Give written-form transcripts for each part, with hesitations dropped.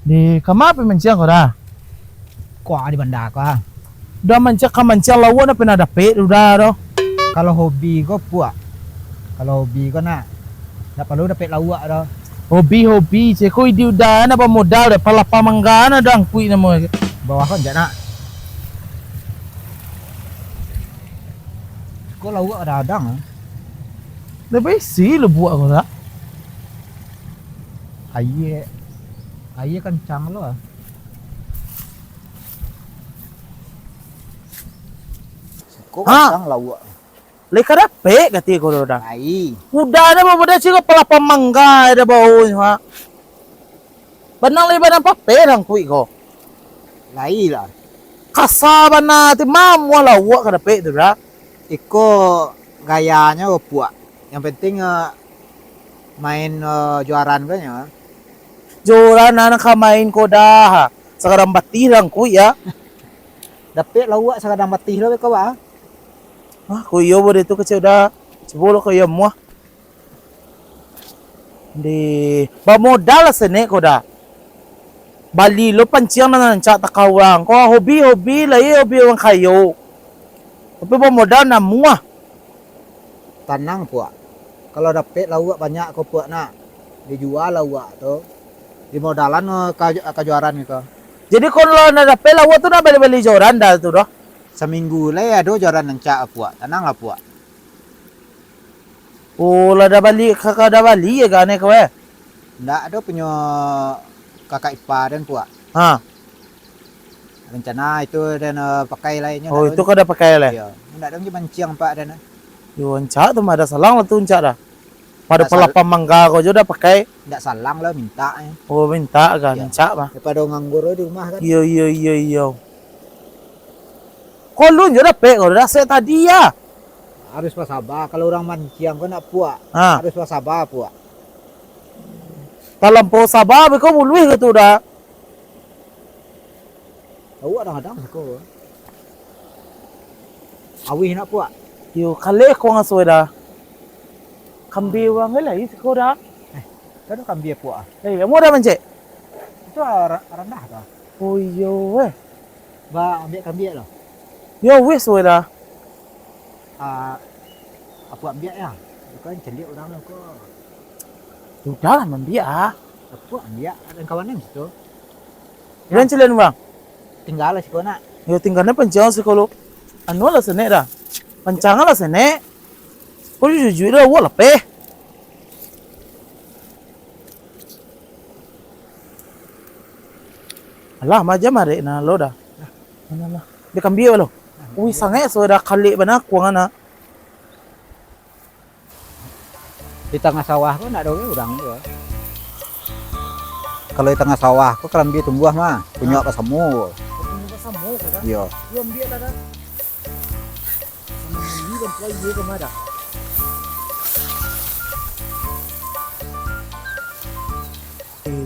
Di kama pe manciang ko dah. Kuah di banda ko ha. Udah manciang lawan na pinadapit udah do. Kalau hobi ko puak. Kalau hobi ko na perlu dapat lawak dah. Hobi je ko di udah na pa modal de pala pamanggana dang kui na mo. Bawah ko nak. Ko lawak dah adang. Lebih si lu buat ko dah. Aye kencang lo. Ko kencang lawak. Leka dapet kati ko dah. Ai. Udah na pa dah sih ko pala pamangga da bau ha. Banang lebar ng papel ang kui ko. Lai lah. Kasaba na ti mam wala wa ka dapet tu dah. Iko gayanya ko puak. Yang penting main juaran kan ya. Jora na nakamain ko dah ha. Sekarang batirang kui ya. Dapat lawak sakadang mati lo ko ba? Ah, kuyo bo dito kasi udah sebolo kuyo mo. Di ba modal sa ne ko da. Bali lo panciang na nanca takawang ko hobi la hobi ang kayo. Tapi ba modal na muah. Tenang puak. Kalau dapat lawak banyak ko puak nak dijual lawak tu. Di modalan kejuaran gitu. Jadi kalau na dapat lawak tu na bali-bali joran dah tu doh. Seminggu lah ada juaran nancak puak. Tenang lah puak. Oh, la da bali kakak da bali ya gane ko eh. Ndak ada punya kakak ipar dan puak. Ha. Rencana itu dan pakai lainnya. Oh, itu kada pakai le. Ya. Ndak ada mancing pak dan. Yo anca tu ada salang lah tu anca dah. Pada Tak pala pamangga ko jo dah pakai. Ndak salang lah minta. Oh, minta kan Ya. anca mah. Daripada nganggur di rumah kan. Yo. Kau lu juga dapet kau dah saya tadi ya. Harus bersabar. Kalau orang mancing kau nak puak. Ha. Harus bersabar puak. Kalau po sabar kau bului ke tu dah. Tahu kadang-kadang kau. Awih nak puak. Yo kale ko nga soy dah. Kambiwang lah itu kau dah. Kan kan biar puak. Eh, kamu dah mencek? Itu rendah kah? Oh yo weh. Ba ambil kambiak lah. Yo weh soy dah. Apa ambil ya? Bukan celik orang lah kau. Sudah lah membiak ah. Apa ambil dan kawan yang situ. Yang celen bang. Tinggal lah si kau nak. Yo tinggalnya pencang sekolah. Anu lah sene dah. Pencangan lah sene. Kau jujur dah wala pe. Alah maja mare na lo dah. Mana lah. Dia kambiak lo. Ui sangat soy dah kali bana kuangan na. Di tengah sawah kau nak ada orang juga. Kalau di tengah sawah kau kelambi tumbuh mah punya apa semua. Punya sama kau dah. Iya. Yo ambil lah dah. Ini kan kau ye ke mana?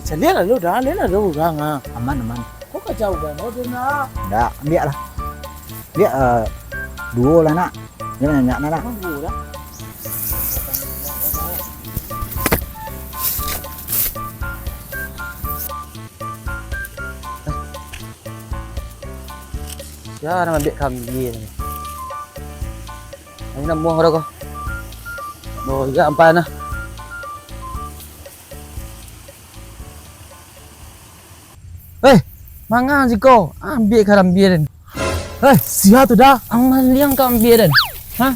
Celian lah lo dah, lihat lah lo orang ah. Aman. Kau kacau kan? Oh dia nak. Ndak, ambil lah. Dia dua lah nak. Dia banyak nak. Tunggu dah. Ya, nak ambil kambing ni. Ini nak buang dah kau. Oh, ya ampan lah. Mangan si kau. Ambil kambing. Siapa tu dah? Ang liang kambing. Ha?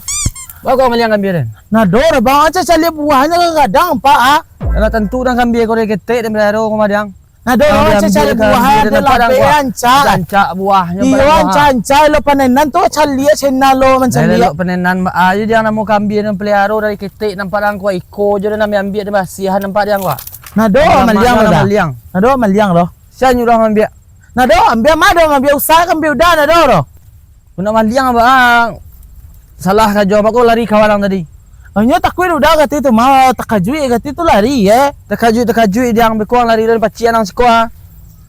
Bawa kau meliang kambing. Nah, dora bang aja cari buahnya kadang pak ah. Kalau tentu dah kambing kau ketek dan berado kau madiang. Nah, dora aja cari buahnya de lape anca. Anca buahnya. Iyo anca lo panenan tu cari chena lo mencari. Lo panenan ayo dia nak mau kambing dan pelihara dari ketek nampak dah kau iko je nak ambil dia basihan nampak dia kau. Nah, dora meliang lo dah. Nah, dora meliang lo. Saya nyuruh ambil. Nah, dora ambil mana ambil usaha ambil dah nah dora. Nak maliang abang. Salah kau jawab aku lari kawalang tadi. Hanya takut udah kata itu mau takajui kata itu lari ya. Terkajut dia ambil kuang lari dari pacian nang sekolah.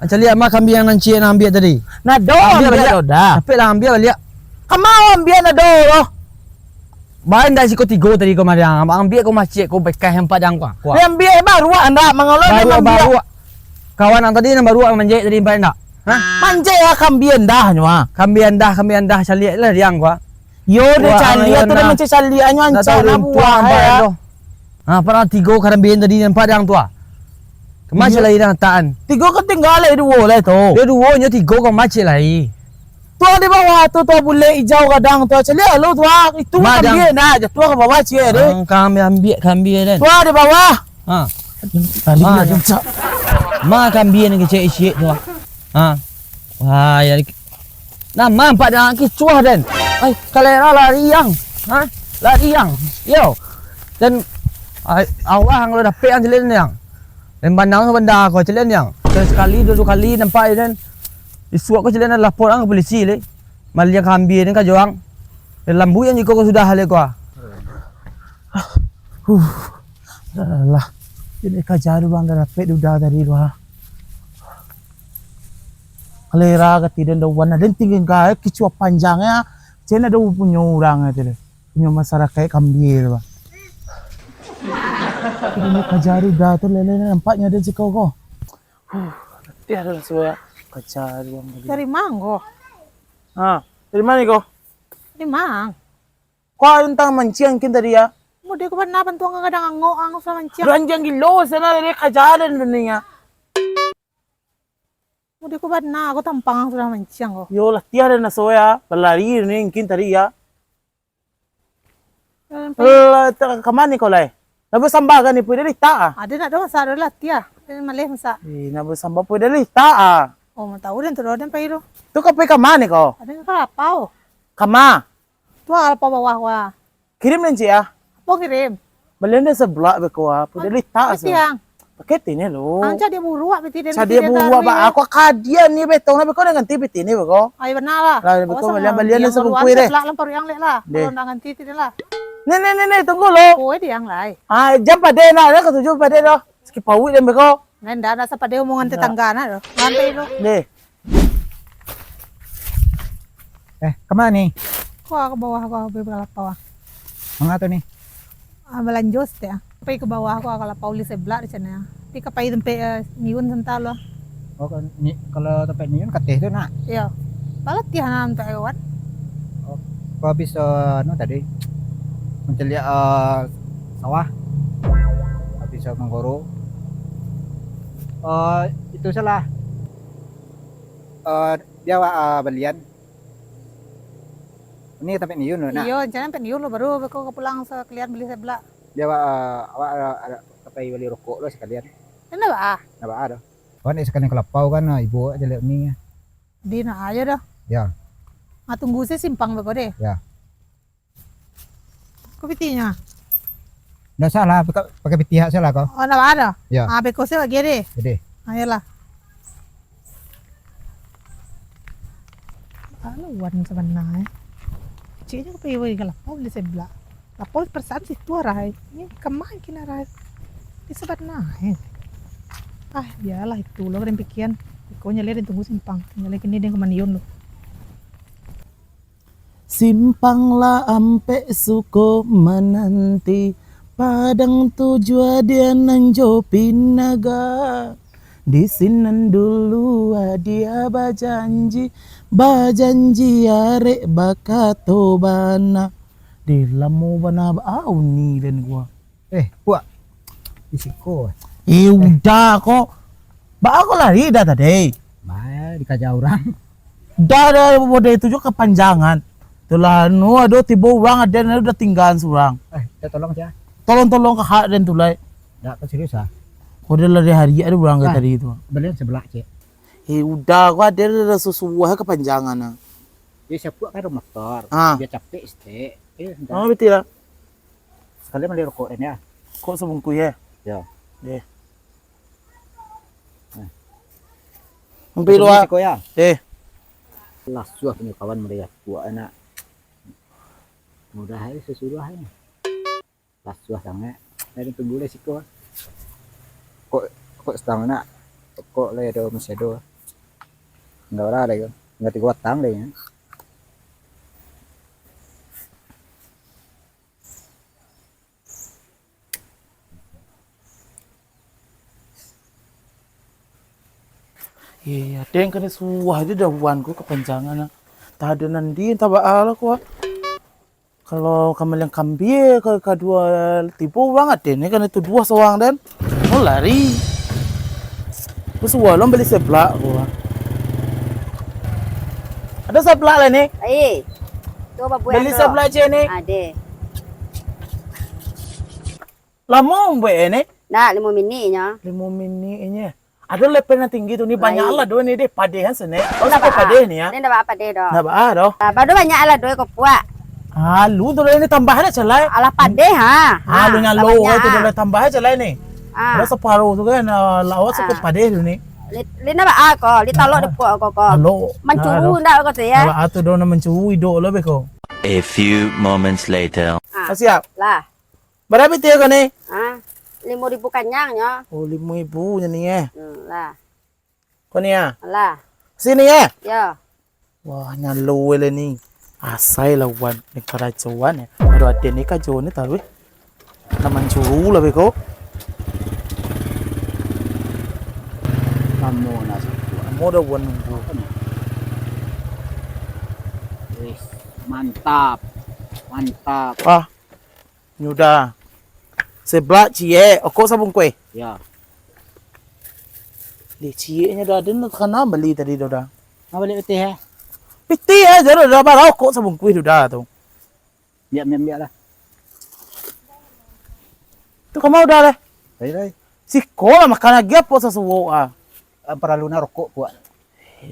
Macam lihat mak kambing yang nanti nak ambil tadi. Nah, ambil dah. Tapi lah ambil lihat. Kamu ambil nah dora. Bahan dah siko tiga tadi kau madiang. Ambil kau masjid kau bekas empat yang kau. Ambil baru anda mengelola Baru. Kawan yang tadi yang baru ang manjek tadi empat endak. Hah? Manje ya kambien dah nywa. Kambing dah caliak lah diang gua. Yo de Wah, cali ano tu yun dah na? macam cali anyo anca na Tuang buah empat ya. tu. Parang tigo kambing tadi empat yang tua. Kemacet lagi dah taan. Tiga ketinggalan dua lah tu. Dia dua nya tigo kau macet lagi. Tu di bawah tu boleh hijau kadang tu cali lu tu itu Madang. kambien dah. Jatuh ke bawah cie deh. Kambing kan. Tu di bawah. Ha. Tadi Ah, dia jom. Ma kambing yang kecil isyik tu. Ha. Wah, ya. Nama empat dah kicuah dan. Ai, kalera lari yang. Ha? Lari yang. Yo. Dan awang kalau dapat yang celen yang. Dan bandang benda kau celen yang. Sekali dua kali nampak dan isuak kau celen lapor ang ke polisi le. Malia kambing kan joang. Dan lambu yang jiko kau sudah hale kau. lah. Ini kajaru bang dah dapat udah dari luar. Kalera ketidan dawan dan tinggal kaya kicua panjangnya. Cina ada punya orang itu deh. Punya masyarakat kambing bah. Ini kajaru dah tu lele nampaknya ada jika kau. Dia ada suara kajaru bang. Dari manggo. Dari mana kau? Dari mang. Kau tentang mancing kita dia. Mo di ko ba nabantuan ka kadang ang sa mansya. Ranjang gilo sana dari kajaran dunia. Mo di ko ba na ako tampang ang sa mansya ko. Yo lah tiada na soya. Pelari ni kita dia. Kamani kau lai? Nabu samba kan ni pwede lita ah. Ada na doon sa rolat ya. Ada malih masa. Nabu samba pwede lita ah. Oh, mataw din to din pero. Tu kape kamani kau? Ada nga kalapaw. Kama. Tuwa alpa bawah wa. Kirim nanti ya. Po kirim. Balian sa blak beko ah. Pwede lita Pati sa. ang. Paket ini lo. Ang dia buruwa biti din. Sa dia buwa ba ako kadian ni betong na beko dengan tipi ini beko. Ay banala. Lah beko balian na sa bungkuy de. Lang paru yang lela. De. Kalau nangan titi nila. Ne tunggu lo. Kowe di yang lai. Jam pada na ada ketujuh pada do. Skip pawi dan beko. Nanda na sa pade omongan tetangga na do. Ngantay lo. De. Kemana nih? Ko ako bawah ko kalapaw. Mga to nih? Melanjos ya. Pay ke bawah aku kalau Pauli sebelah di sana. Di kapai tempe niun sentalo. Oh, kalau tempat niun kateh itu nak. Iya. Balat tihanan tak hewan. Kau habis tadi menceli sawah. Habis menggoro. Itu salah. Dia balian. Ini tempat niun loh nak. Iya, jangan tempe niun lo baru aku pulang sekalian beli sebelah. Dia awak ada kapai beli rokok lo sekalian. Ini ba? Apa ada? Kan sekalian kelapau kan ibu aja lihat ni. Di na aja dah. Ya. Tunggu sih simpang beko deh. Ya. Kopitinya. Nggak salah pakai pihak salah kau. Oh, na ada. Ya. Beko sih lagi deh. Jadi. Ayolah. Wan sebenarnya. Ciknya kepi beli kelapau beli sebelah. Lapor perasaan sih tua rai. Ini kemana kina rai? Disebat naik. Biarlah itu lo kan pikiran. Kau nyalain tunggu simpang. Nyalain ini dia kemaniun lo. Simpanglah ampe suko menanti padang tujuan dia nanjo pinaga di sinan dulu dia bajanji arek bakato bana di lamu bana au ni dan gua Puak. Isiko. udah kok ba aku lari dah tadi Bah, dikajak orang. dah mode itu juga kepanjangan itulah aduh tiba orang ada udah tinggal seorang Kita tolong ya. tolong ke hak dan tulai Enggak serius ah. kode lari hari ada orang kayak tadi itu Belian sebelah cek. udah gua ada sesuatu kepanjangan nah Dia siapa kan motor. Ah. Dia capek stay. oh betul lah Sekali beli rokok ini ya. kok sebungku ya Ya. deh Mempilo Isiko ya. Lasuah punya kawan melihat buah anak. Mudah hari sesudah ini. Lasuah sangat. Dari tunggu le siko. Kok setang nak. Kok le do masih do. Enggak ora lagi. Enggak tiga watang deh ya. Iya, den kena suah itu dahuan ku kepanjangan ah. Tak ada nanti tak baal aku ah. Kalau kamu yang kambie ke kedua tipu banget den, ini kan itu dua sewang den. Oh lari. Ku suah lo beli seblak aku ah. Ada seblak lah nih. Tu apa buat Beli seblak je nih. Ada. Lama buat ini. Nak 5 minit nya. 5 minit ini. Ada lepen yang tinggi tu ni banyak lah dua ni deh padehan sene. Oh Nak suka padeh ni ya. Ni dah apa dia dah. Nak bah doh. Baru banyak lah doi ko puak. Ah, lu tu ini tambahan celai. Alah padeh ha. Ah, lu nyalo tu dah tambahan celai ni. Ah. Ada separuh tu kan lawas suka padeh tu ni. Li na ba ko, li talok de puak ko ko. Halo. Mencuru ndak ko tu ya. Kalau atu dah nak mencuri hidup lah beko. A few moments later. Siap. Lah. Berapa tiap kan ni? Ha. 5.000 kanyang nya. Oh 5,000 ni Lah. Kau ni ya? Lah. Sini ya? Ya. Wah nyalo le ni. Asai lawan ni kerajaan ya. Aduh ada ni kacau ni tahu. Nak mencuri lah beko. Kamu nasi buat. Mau dah buat nunggu. Wis, mantap. Mantap. Ah, nyudah. Seblak cie, okok sabun kue. Ya. Di cie nya dah ada nak kena beli tadi dah. Apa balik putih eh? Piti aja dah berapa okok sabun kue dah tu. Biar lah. Tu kamu udah leh. Baik. Si kola makan lagi apa sesuatu ah. Perlu na rokok buat.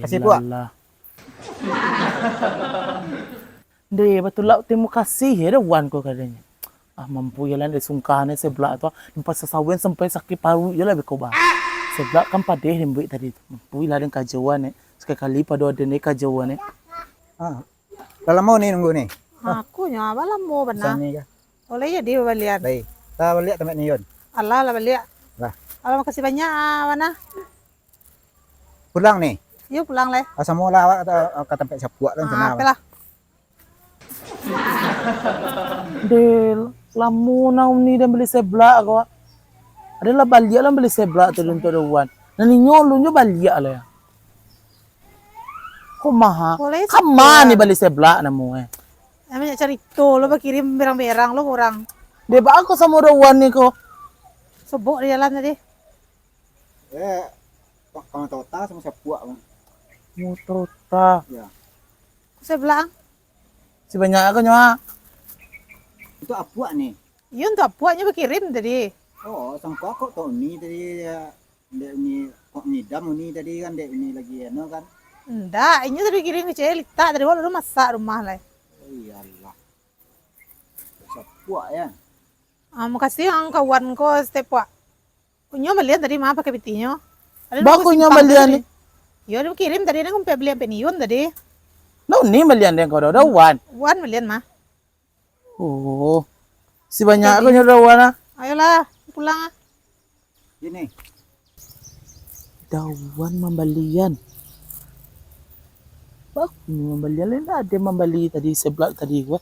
Kasih puak. Deh betul lah terima kasih ya dah wan ko katanya. Ah mampu jalan dari sungkan ni sebelah tu. Nampak sesawen sampai sakit paru je lah bekoba. Sebelah kan padeh lembut tadi tu. Mampu lah dengan kajauan ni. Sekali pada ada ni kajauan ni. Ah. Dalam mau ni nunggu ni. Aku nya apa lah mau benar. Sani ya. Oleh ya dia balian. Baik. Kita balik tempat ni Yon. Allah lah balik. Lah. Allah makasih banyak mana. Pulang ni. Yuk pulang leh. Asal mula awak ke tempat siapuak kan sana. Apa lah. Deh lamu nau ni dan beli sebelah aku. Adalah balik lah beli sebelah tu untuk wan. Nani nyolunyo balik lah ya. Kok maha? Boleh Kamu ni beli sebelah namu eh. Emangnya cerita lo berkirim berang-berang lo kurang. Dia ba aku sama wan ni ko. Sobok di jalan tadi. Kalau total sama siapuak kan. Motor ta. Ya. Saya bilang, Si banyak aku nyawa. Itu apuak ni. yun tuh apuaknya berkirim tadi. Oh, sangka kok tahu ni tadi dia ni kok ngidam ni tadi kan dia ini lagi ano kan. Enggak, ini tadi kirim ke Celita dari lu masak rumah lah. Oh iyalah. Siapuak ya. Makasih ang kawan ko step wa. Kunyo melihat tadi mah pakai pitinyo. Baku nya balian ni. Yo dia kirim tadi nang belian peniyun tadi. No ni balian dia kau dah wan. Wan melihat mah. Oh. Si banyak aku nyawa wan ah. Ayolah pulang ah. Ini. Dawan membalian. Baku ni membalian lain ada membali tadi sebelah tadi gua.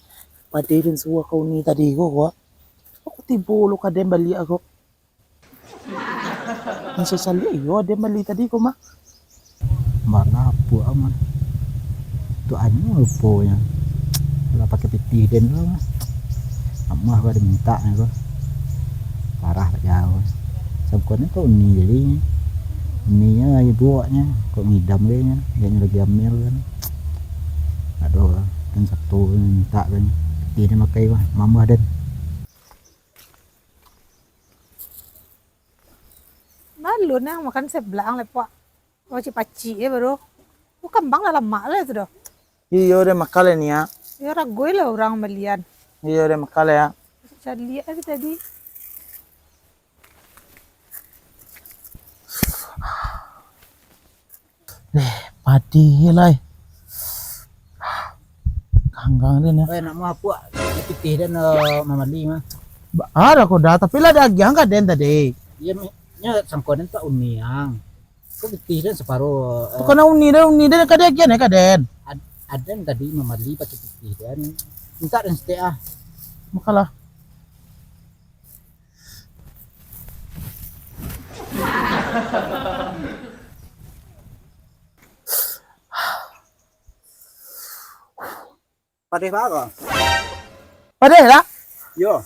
Paderin semua kau ni tadi gua. Aku tiba lu kadang balik aku. Masih sali yo ada balik tadi kau mah. Mana apuak aman. Tu anu rupanya. Kalau pakai piti den lah. Amah gua ada minta ni gua. Parah tak jauh. Sabkuan kau ni jadi. Ininya ibu buatnya kok ngidam dia nya. Dia lagi ambil kan. Aduh, kan satu minta kan. Piti dia pakai wah, mama ada. Malu nih makan sebelah lepak. Paci paci ya baru. Bukan bang lah lama lah itu dah. Iyo dia makale ni ya. Ya ragu lah orang belian. Iyo dia makale ya. Cari lihat lagi tadi. Padi lah. Kanggang dia ni. Nak mau apuak piti dan mamali mah. Ada kau dah tapi lah daging kan den tadi. Iya nya sangkonan tak uniang. Kok piti dan separuh. Tu kena uni dia kadang kaden. Ada yang tadi mamali pakai piti dan minta dan setia. Makalah. Padeh bago. Padeh dah. Yo.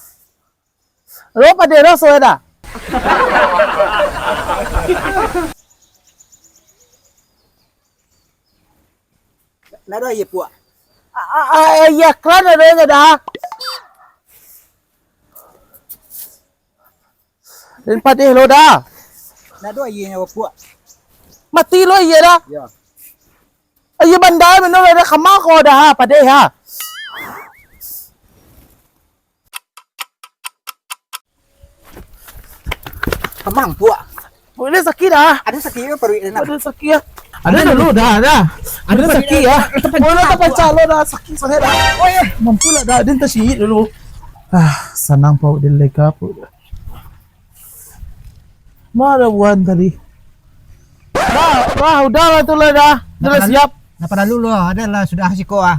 Lo padeh dah soe dah. Nado ye puak. Ya klan ada yang dah. Dan padeh lo dah. Nado ye nya puak. Mati lo iya dah. Yo. Iya bandai mana ada kamak kau dah padeh ha. Kemang puak. Boleh sakit dah. Ada sakit ke perut enak. Ada sakit ya. Ada dulu dah ada. Ada sakit ya. Boleh tak pecah lo dah sakit sangat dah. Oh ya, mampu lah dah. Dia tersyihit dulu. Senang pau dia lega pau. Mana buan tadi? Dah, udah lah tu lah dah. Dah siap. Nah pada dulu adalah sudah asik kok ah.